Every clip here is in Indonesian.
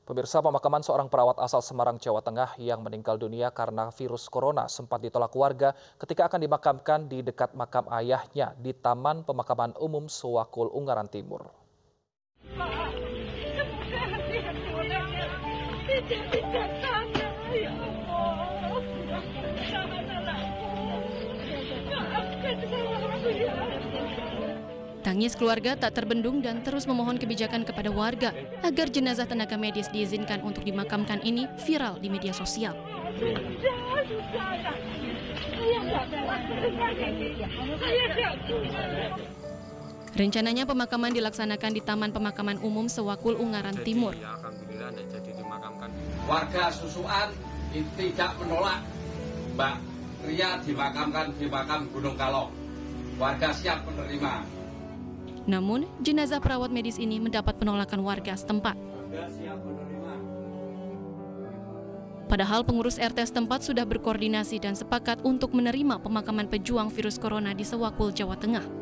Pemirsa, pemakaman seorang perawat asal Semarang, Jawa Tengah yang meninggal dunia karena virus corona sempat ditolak warga ketika akan dimakamkan di dekat makam ayahnya di Taman Pemakaman Umum Sewakul, Ungaran Timur. Tangis keluarga tak terbendung dan terus memohon kebijakan kepada warga agar jenazah tenaga medis diizinkan untuk dimakamkan ini viral di media sosial. Rencananya pemakaman dilaksanakan di Taman Pemakaman Umum Sewakul, Ungaran Timur. Warga Susuan tidak menolak Mbak Ria dimakamkan di makam Gunung Kalong. Warga siap menerima. Namun, jenazah perawat medis ini mendapat penolakan warga setempat. Padahal pengurus RT setempat sudah berkoordinasi dan sepakat untuk menerima pemakaman pejuang virus corona di Sewakul, Jawa Tengah.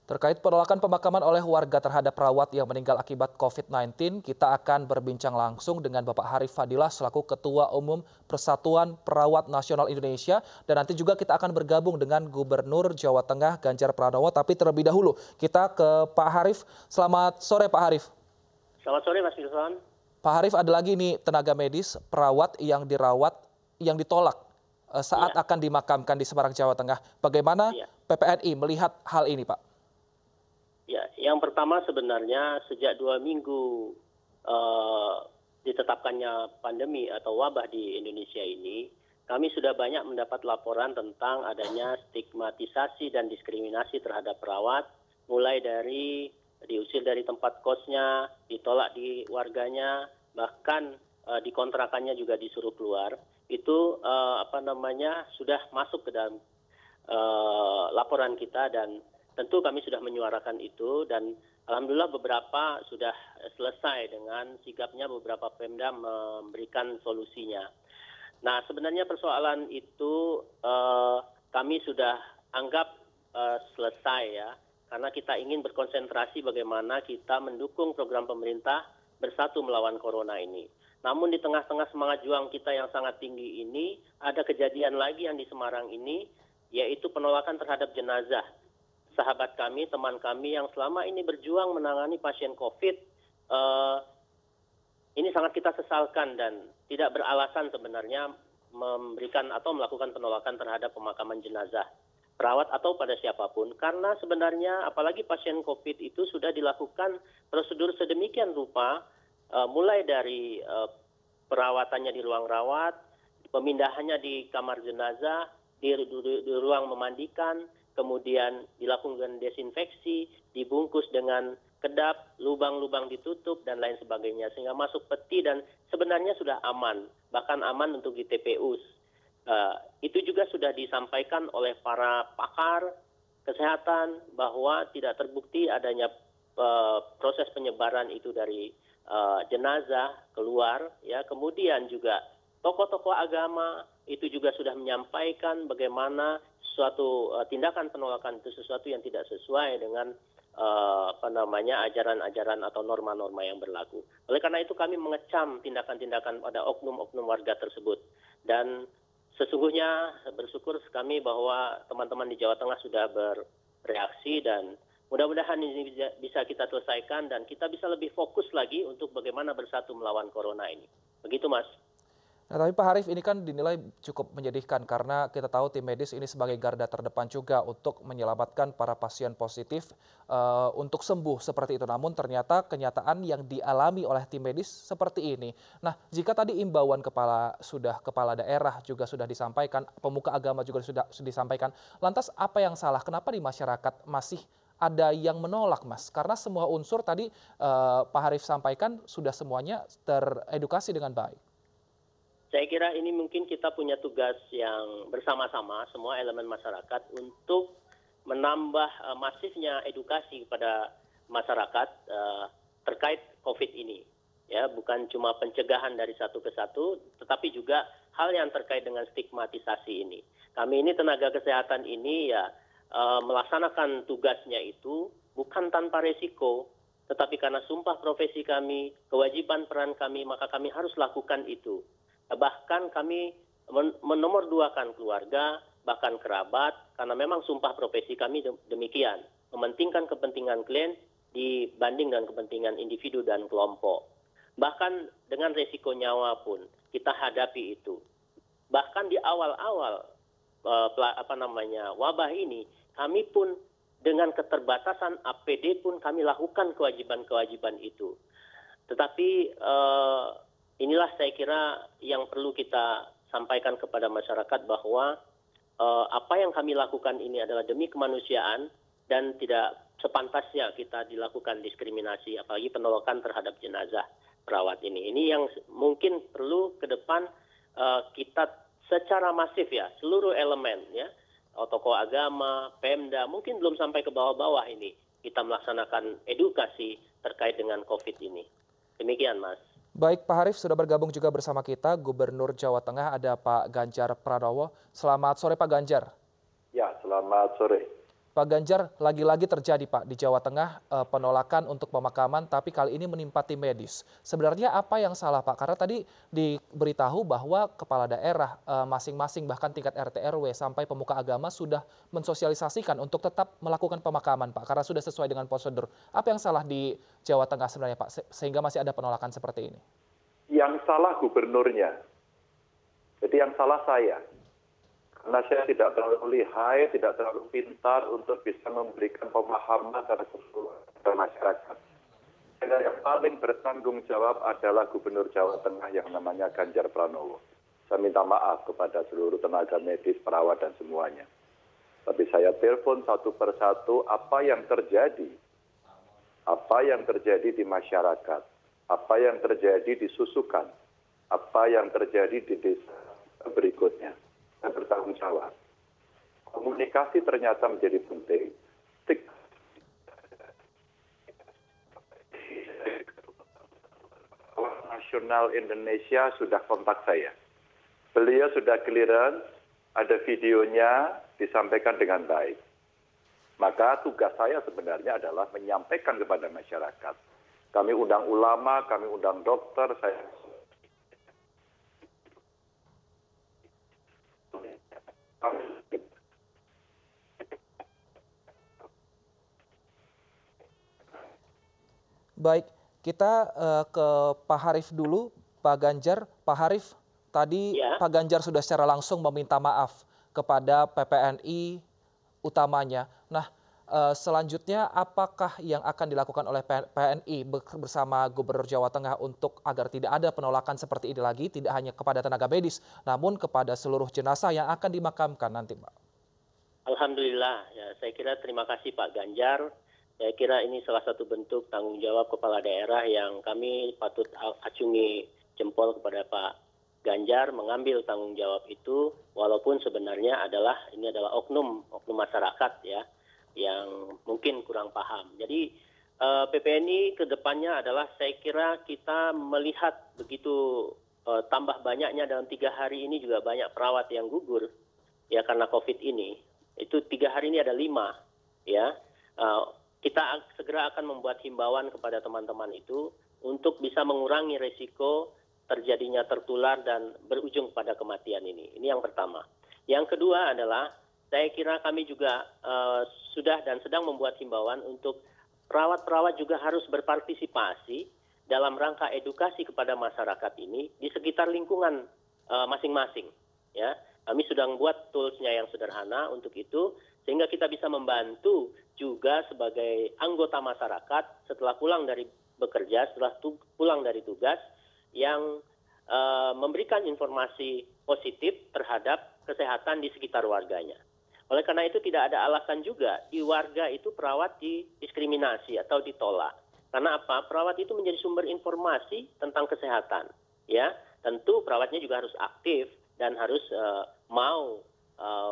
Terkait penolakan pemakaman oleh warga terhadap perawat yang meninggal akibat COVID-19, kita akan berbincang langsung dengan Bapak Harif Fadilah selaku Ketua Umum Persatuan Perawat Nasional Indonesia, dan nanti juga kita akan bergabung dengan Gubernur Jawa Tengah Ganjar Pranowo. Tapi terlebih dahulu kita ke Pak Harif. Selamat sore Pak Harif. Selamat sore Mas Wilson. Pak Harif, ada lagi nih tenaga medis perawat yang dirawat yang ditolak saat akan dimakamkan di Semarang, Jawa Tengah. Bagaimana PPNI melihat hal ini, Pak? Ya, yang pertama sebenarnya sejak 2 minggu ditetapkannya pandemi atau wabah di Indonesia ini, kami sudah banyak mendapat laporan tentang adanya stigmatisasi dan diskriminasi terhadap perawat, mulai dari diusir dari tempat kosnya, ditolak di warganya, bahkan dikontrakannya juga disuruh keluar. Itu sudah masuk ke dalam laporan kita, dan tentu kami sudah menyuarakan itu, dan alhamdulillah beberapa sudah selesai dengan sigapnya, beberapa Pemda memberikan solusinya. Nah, sebenarnya persoalan itu kami sudah anggap selesai ya, karena kita ingin berkonsentrasi bagaimana kita mendukung program pemerintah bersatu melawan corona ini. Namun di tengah-tengah semangat juang kita yang sangat tinggi ini, ada kejadian lagi yang di Semarang ini, yaitu penolakan terhadap jenazah sahabat kami, teman kami yang selama ini berjuang menangani pasien COVID. Ini sangat kita sesalkan dan tidak beralasan sebenarnya memberikan atau melakukan penolakan terhadap pemakaman jenazah perawat atau pada siapapun. Karena sebenarnya apalagi pasien COVID itu sudah dilakukan prosedur sedemikian rupa, mulai dari perawatannya di ruang rawat, pemindahannya di kamar jenazah, di ruang memandikan, kemudian dilakukan desinfeksi, dibungkus dengan kedap, lubang-lubang ditutup, dan lain sebagainya. Sehingga masuk peti dan sebenarnya sudah aman, bahkan aman untuk di TPU. Itu juga sudah disampaikan oleh para pakar kesehatan bahwa tidak terbukti adanya proses penyebaran itu dari jenazah keluar. Ya, kemudian juga tokoh-tokoh agama itu juga sudah menyampaikan bagaimana suatu tindakan penolakan itu sesuatu yang tidak sesuai dengan ajaran-ajaran atau norma-norma yang berlaku. Oleh karena itu kami mengecam tindakan-tindakan pada oknum-oknum warga tersebut. Dan sesungguhnya bersyukur kami bahwa teman-teman di Jawa Tengah sudah bereaksi, dan mudah-mudahan ini bisa kita selesaikan dan kita bisa lebih fokus lagi untuk bagaimana bersatu melawan corona ini. Begitu, Mas. Nah, tapi Pak Harif, ini kan dinilai cukup menyedihkan karena kita tahu tim medis ini sebagai garda terdepan juga untuk menyelamatkan para pasien positif untuk sembuh seperti itu. Namun ternyata kenyataan yang dialami oleh tim medis seperti ini. Nah, jika tadi imbauan kepala daerah juga sudah disampaikan, pemuka agama juga sudah disampaikan, lantas apa yang salah? Kenapa di masyarakat masih ada yang menolak, Mas? Karena semua unsur tadi Pak Harif sampaikan sudah semuanya teredukasi dengan baik. Saya kira ini mungkin kita punya tugas yang bersama-sama semua elemen masyarakat untuk menambah masifnya edukasi kepada masyarakat terkait COVID ini. Ya, bukan cuma pencegahan dari satu ke satu, tetapi juga hal yang terkait dengan stigmatisasi ini. Kami ini tenaga kesehatan ini ya melaksanakan tugasnya itu bukan tanpa resiko, tetapi karena sumpah profesi kami, kewajiban peran kami, maka kami harus lakukan itu. Bahkan kami menomorduakan keluarga, bahkan kerabat, karena memang sumpah profesi kami demikian, mementingkan kepentingan klien dibanding dengan kepentingan individu dan kelompok. Bahkan dengan resiko nyawa pun kita hadapi itu. Bahkan di awal-awal wabah ini, kami pun dengan keterbatasan APD pun kami lakukan kewajiban-kewajiban itu. Tetapi inilah saya kira yang perlu kita sampaikan kepada masyarakat bahwa apa yang kami lakukan ini adalah demi kemanusiaan dan tidak sepantasnya kita dilakukan diskriminasi, apalagi penolakan terhadap jenazah perawat ini. Ini yang mungkin perlu ke depan kita secara masif ya, seluruh elemen ya, tokoh agama, Pemda, mungkin belum sampai ke bawah-bawah ini, kita melaksanakan edukasi terkait dengan COVID ini. Demikian, Mas. Baik, Pak Harif sudah bergabung juga bersama kita, Gubernur Jawa Tengah, ada Pak Ganjar Pranowo. Selamat sore, Pak Ganjar. Ya, selamat sore. Pak Ganjar, lagi-lagi terjadi Pak di Jawa Tengah penolakan untuk pemakaman, tapi kali ini menimpa tim medis. Sebenarnya apa yang salah Pak? Karena tadi diberitahu bahwa kepala daerah masing-masing bahkan tingkat RT RW sampai pemuka agama sudah mensosialisasikan untuk tetap melakukan pemakaman Pak, karena sudah sesuai dengan prosedur. Apa yang salah di Jawa Tengah sebenarnya Pak, sehingga masih ada penolakan seperti ini? Yang salah gubernurnya. Jadi yang salah saya. Karena saya tidak terlalu lihai, tidak terlalu pintar untuk bisa memberikan pemahaman kepada masyarakat. Yang paling bertanggung jawab adalah Gubernur Jawa Tengah yang namanya Ganjar Pranowo. Saya minta maaf kepada seluruh tenaga medis, perawat, dan semuanya. Tapi saya telepon satu persatu apa yang terjadi. Apa yang terjadi di masyarakat. Apa yang terjadi di Susukan. Apa yang terjadi di desa berikutnya. Dan bertanggung jawab. Komunikasi ternyata menjadi penting. Nasional Indonesia sudah kontak saya. Beliau sudah clearance, ada videonya, disampaikan dengan baik. Maka tugas saya sebenarnya adalah menyampaikan kepada masyarakat. Kami undang ulama, kami undang dokter, saya Baik, kita ke Pak Harif dulu, Pak Ganjar. Pak Harif, tadi Ya. Pak Ganjar sudah secara langsung meminta maaf kepada PPNI utamanya. Nah, selanjutnya apakah yang akan dilakukan oleh PNI bersama Gubernur Jawa Tengah untuk agar tidak ada penolakan seperti ini lagi, tidak hanya kepada tenaga medis, namun kepada seluruh jenazah yang akan dimakamkan nanti, Pak? Alhamdulillah, ya, saya kira terima kasih Pak Ganjar. Saya kira ini salah satu bentuk tanggung jawab kepala daerah yang kami patut acungi jempol kepada Pak Ganjar mengambil tanggung jawab itu, walaupun sebenarnya ini adalah oknum masyarakat ya yang mungkin kurang paham. Jadi PPNI ke depannya adalah saya kira kita melihat begitu tambah banyaknya dalam 3 hari ini juga banyak perawat yang gugur ya karena COVID ini. Itu 3 hari ini ada 5 ya. Kita segera akan membuat himbauan kepada teman-teman itu untuk bisa mengurangi resiko terjadinya tertular dan berujung pada kematian ini. Ini yang pertama. Yang kedua adalah saya kira kami juga sudah dan sedang membuat himbauan untuk perawat-perawat juga harus berpartisipasi dalam rangka edukasi kepada masyarakat ini di sekitar lingkungan masing-masing. Ya, kami sudah membuat toolsnya yang sederhana untuk itu, sehingga kita bisa membantu juga sebagai anggota masyarakat setelah pulang dari bekerja, setelah pulang dari tugas, yang memberikan informasi positif terhadap kesehatan di sekitar warganya. Oleh karena itu tidak ada alasan juga di warga itu perawat didiskriminasi atau ditolak. Karena apa? Perawat itu menjadi sumber informasi tentang kesehatan. Ya, tentu perawatnya juga harus aktif dan harus mau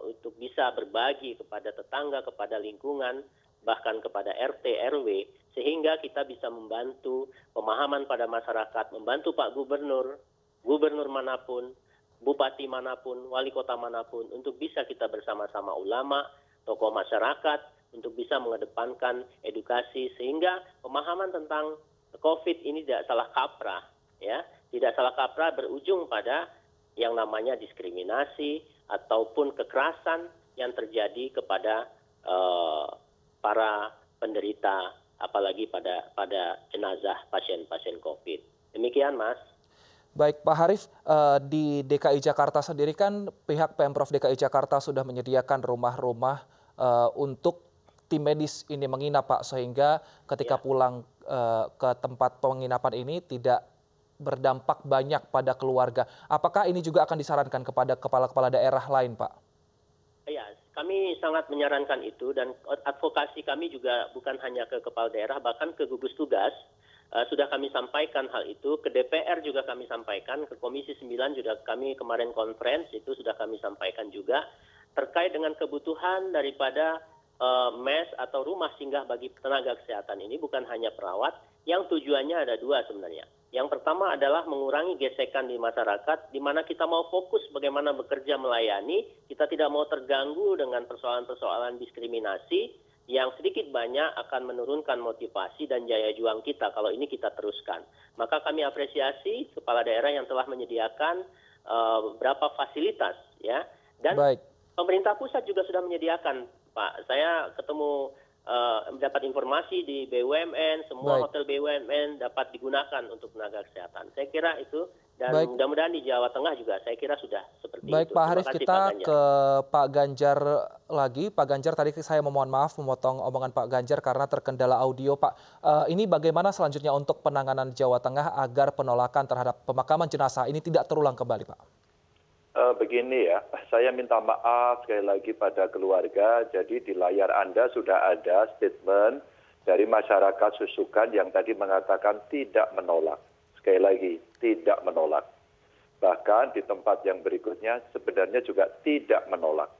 untuk bisa berbagi kepada tetangga, kepada lingkungan, bahkan kepada RT, RW, sehingga kita bisa membantu pemahaman pada masyarakat, membantu Pak Gubernur manapun, bupati manapun, wali kota manapun, untuk bisa kita bersama-sama ulama, tokoh masyarakat, untuk bisa mengedepankan edukasi sehingga pemahaman tentang COVID ini tidak salah kaprah, ya, tidak salah kaprah berujung pada yang namanya diskriminasi ataupun kekerasan yang terjadi kepada para penderita, apalagi pada jenazah pasien-pasien COVID. Demikian, Mas. Baik, Pak Harif, di DKI Jakarta sendiri kan pihak Pemprov DKI Jakarta sudah menyediakan rumah-rumah untuk tim medis ini menginap, Pak, sehingga ketika pulang ke tempat penginapan ini tidak berdampak banyak pada keluarga. Apakah ini juga akan disarankan kepada kepala-kepala daerah lain, Pak? Ya, kami sangat menyarankan itu dan advokasi kami juga bukan hanya ke kepala daerah, bahkan ke gugus tugas. Sudah kami sampaikan hal itu, ke DPR juga kami sampaikan, ke Komisi 9 juga kami kemarin conference itu sudah kami sampaikan juga, terkait dengan kebutuhan daripada mes atau rumah singgah bagi tenaga kesehatan ini bukan hanya perawat, yang tujuannya ada dua sebenarnya. Yang pertama adalah mengurangi gesekan di masyarakat, di mana kita mau fokus bagaimana bekerja melayani, kita tidak mau terganggu dengan persoalan-persoalan diskriminasi, yang sedikit banyak akan menurunkan motivasi dan jaya juang kita kalau ini kita teruskan. Maka kami apresiasi kepala daerah yang telah menyediakan beberapa fasilitas, ya. Dan pemerintah pusat juga sudah menyediakan, Pak. Saya ketemu mendapat informasi di BUMN, semua hotel BUMN dapat digunakan untuk tenaga kesehatan. Saya kira itu, dan mudah-mudahan di Jawa Tengah juga saya kira sudah seperti itu. Baik, Pak Harif, kita ke Pak Ganjar lagi. Pak Ganjar, tadi saya memohon maaf memotong omongan Pak Ganjar karena terkendala audio, Pak. Ini bagaimana selanjutnya untuk penanganan Jawa Tengah agar penolakan terhadap pemakaman jenazah ini tidak terulang kembali, Pak? Begini ya, saya minta maaf sekali lagi pada keluarga. Jadi di layar Anda sudah ada statement dari masyarakat Susukan yang tadi mengatakan tidak menolak. Sekali lagi, tidak menolak. Bahkan di tempat yang berikutnya sebenarnya juga tidak menolak.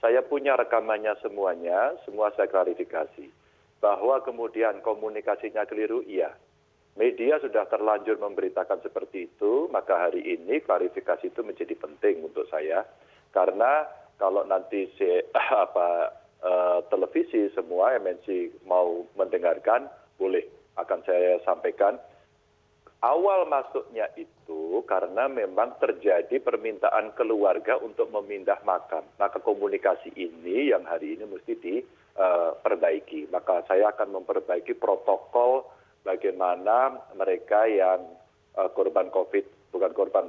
Saya punya rekamannya semuanya, semua saya klarifikasi. Bahwa kemudian komunikasinya keliru, iya. Media sudah terlanjur memberitakan seperti itu, maka hari ini klarifikasi itu menjadi penting untuk saya. Karena kalau nanti televisi semua MNC mau mendengarkan, boleh akan saya sampaikan. Awal masuknya itu karena memang terjadi permintaan keluarga untuk memindah makam. Maka komunikasi ini yang hari ini mesti diperbaiki. Maka saya akan memperbaiki protokol bagaimana mereka yang korban COVID, bukan korban,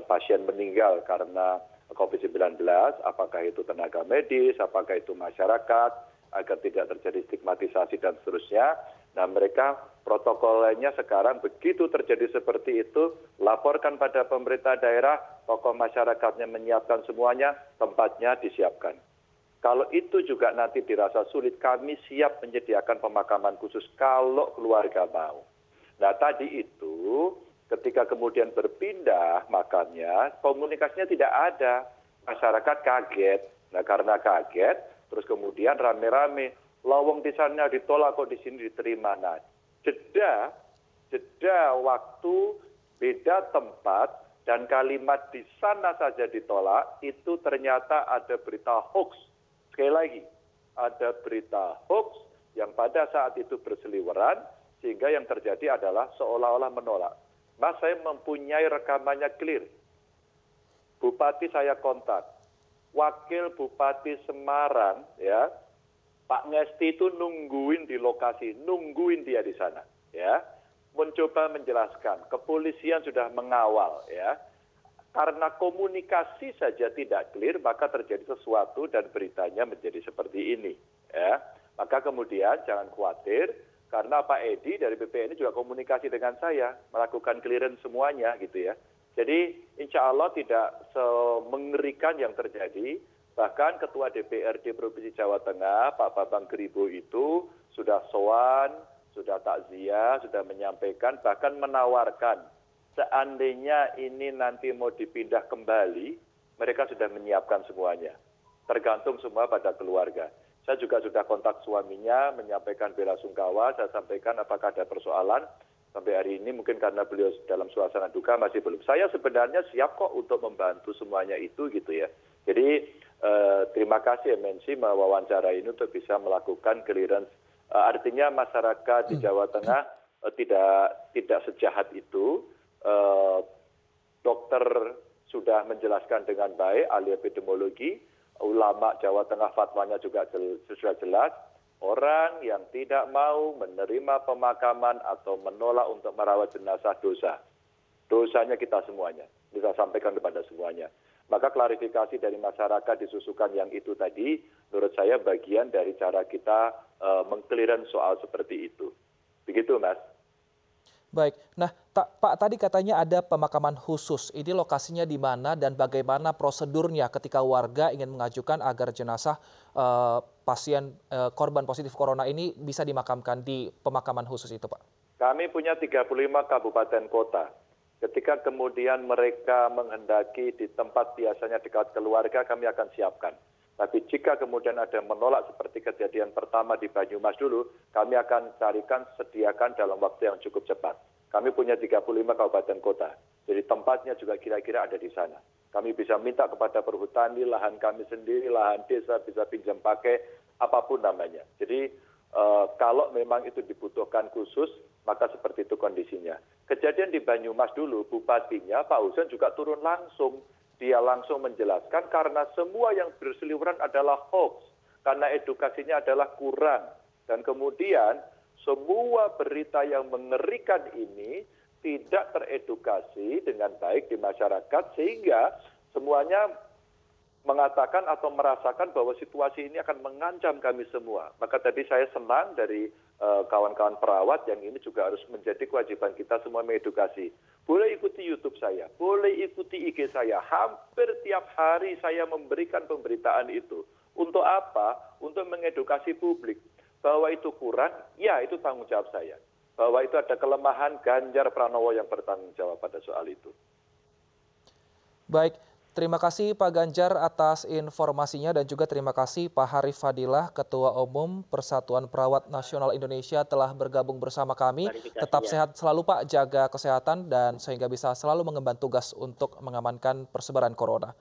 pasien meninggal karena COVID-19, apakah itu tenaga medis, apakah itu masyarakat, agar tidak terjadi stigmatisasi dan seterusnya. Nah, mereka protokolnya sekarang begitu terjadi seperti itu, laporkan pada pemerintah daerah, tokoh masyarakatnya menyiapkan semuanya, tempatnya disiapkan. Kalau itu juga nanti dirasa sulit, kami siap menyediakan pemakaman khusus kalau keluarga mau. Nah, tadi itu ketika kemudian berpindah makamnya, komunikasinya tidak ada. Masyarakat kaget. Nah, karena kaget, terus kemudian rame-rame, lowong di sana ditolak kok di sini diterima. Nah, jeda waktu, beda tempat, dan kalimat di sana saja ditolak, itu ternyata ada berita hoax. Sekali lagi, ada berita hoax yang pada saat itu berseliweran, sehingga yang terjadi adalah seolah-olah menolak. Mas, saya mempunyai rekamannya clear. Bupati saya kontak. Wakil Bupati Semarang, ya, Pak Ngesti itu nungguin di lokasi, nungguin dia di sana, ya, mencoba menjelaskan. Kepolisian sudah mengawal, ya. Karena komunikasi saja tidak clear, maka terjadi sesuatu dan beritanya menjadi seperti ini. Ya. Maka kemudian jangan khawatir, karena Pak Edi dari BPN juga komunikasi dengan saya, melakukan clearance semuanya gitu ya. Jadi insya Allah tidak semengerikan yang terjadi. Bahkan Ketua DPRD Provinsi Jawa Tengah, Pak Bambang Geribo itu sudah sowan, sudah takziah, sudah menyampaikan, bahkan menawarkan. Seandainya ini nanti mau dipindah kembali, mereka sudah menyiapkan semuanya. Tergantung semua pada keluarga. Saya juga sudah kontak suaminya, menyampaikan bela sungkawa, saya sampaikan apakah ada persoalan. Sampai hari ini mungkin karena beliau dalam suasana duka masih belum. Saya sebenarnya siap kok untuk membantu semuanya itu gitu ya. Jadi terima kasih MNC mewawancara ini untuk bisa melakukan clearance. Artinya masyarakat di Jawa Tengah tidak sejahat itu. Dokter sudah menjelaskan dengan baik, ahli epidemiologi, ulama Jawa Tengah fatwanya juga sudah jelas. Orang yang tidak mau menerima pemakaman atau menolak untuk merawat jenazah dosa. Dosanya kita semuanya. Kita sampaikan kepada semuanya. Maka klarifikasi dari masyarakat disusukan yang itu tadi, menurut saya bagian dari cara kita mengkliran soal seperti itu. Begitu, Mas. Baik, nah Pak tadi katanya ada pemakaman khusus. Ini lokasinya di mana dan bagaimana prosedurnya ketika warga ingin mengajukan agar jenazah pasien korban positif corona ini bisa dimakamkan di pemakaman khusus itu, Pak? Kami punya 35 kabupaten kota. Ketika kemudian mereka menghendaki di tempat biasanya dekat keluarga, kami akan siapkan. Tapi jika kemudian ada menolak seperti kejadian pertama di Banyumas dulu, kami akan sediakan dalam waktu yang cukup cepat. Kami punya 35 kabupaten kota, jadi tempatnya juga kira-kira ada di sana. Kami bisa minta kepada perhutani, lahan kami sendiri, lahan desa bisa pinjam pakai, apapun namanya. Jadi kalau memang itu dibutuhkan khusus, maka seperti itu kondisinya. Kejadian di Banyumas dulu, bupatinya Pak Husein juga turun langsung. Dia langsung menjelaskan karena semua yang berseliweran adalah hoax, karena edukasinya adalah kurang. Dan kemudian semua berita yang mengerikan ini tidak teredukasi dengan baik di masyarakat, sehingga semuanya mengatakan atau merasakan bahwa situasi ini akan mengancam kami semua. Maka tadi saya senang dari kawan-kawan perawat yang ini juga harus menjadi kewajiban kita semua mengedukasi. Boleh ikuti YouTube saya, boleh ikuti IG saya. Hampir tiap hari saya memberikan pemberitaan itu. Untuk apa? Untuk mengedukasi publik. Bahwa itu kurang, ya itu tanggung jawab saya. Bahwa itu ada kelemahan, Ganjar Pranowo yang bertanggung jawab pada soal itu. Baik, terima kasih Pak Ganjar atas informasinya dan juga terima kasih Pak Harif Fadilah, Ketua Umum Persatuan Perawat Nasional Indonesia telah bergabung bersama kami. Tetap sehat selalu Pak, jaga kesehatan dan sehingga bisa selalu mengemban tugas untuk mengamankan persebaran corona.